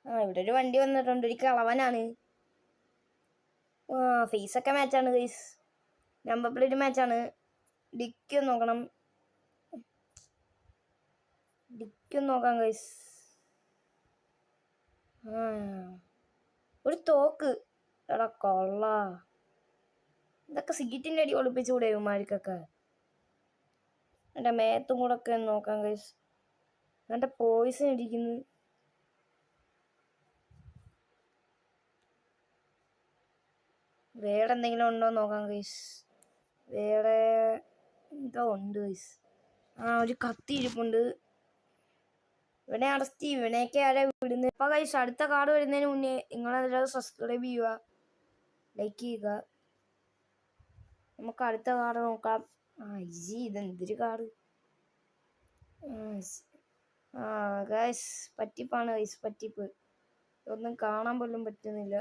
ഇവിടെ ഒരു വണ്ടി വന്നിട്ടുണ്ട്. ഒരു കളവനാണ്. ഫേസൊക്കെ മാച്ചാണ് ഗൈസ്. നമ്പർ പ്ലേറ്റ് മാച്ചാണ്. ഡിക്കി നോക്കണം. ഡിക്കി നോക്കാം ഗൈസ്. ഒരു തോക്ക്. എടാ കൊള്ള. ഇതൊക്കെ സീറ്റിന്റെ അടി ഒളിപ്പിച്ചുകൂടെ ഇവന്മാർക്കൊക്കെ. എൻ്റെ മേത്തും കൂടെ ഒക്കെ നോക്കാം ഗൈസ്. എൻ്റെ പോയിസൺ ഇരിക്കുന്നു. വേറെ എന്തെങ്കിലും ഉണ്ടോ നോക്കാം ഗൈസ്. വേറെ എന്തോ ഉണ്ട് ഗൈസ്. ഒരു കത്തി ഇരിപ്പുണ്ട്. ഇവനെ അറസ്റ്റ് ചെയ്യും. ഇവനെയൊക്കെ ആരാ വിടുന്നത്? അപ്പോൾ ഗൈസ് അടുത്ത കാർഡ് വരുന്നതിന് മുന്നേ നിങ്ങളെല്ലാവരും സബ്സ്ക്രൈബ് ചെയ്യുക, ലൈക്ക് ചെയ്യുക. നമുക്ക് അടുത്ത കാർഡ് നോക്കാം. ഇതെന്തൊരു കാർഡ്. ഗൈസ് പറ്റിപ്പാണ് ഗൈസ്, പറ്റിപ്പ്. ഇതൊന്നും കാണാൻ പോലും പറ്റുന്നില്ല.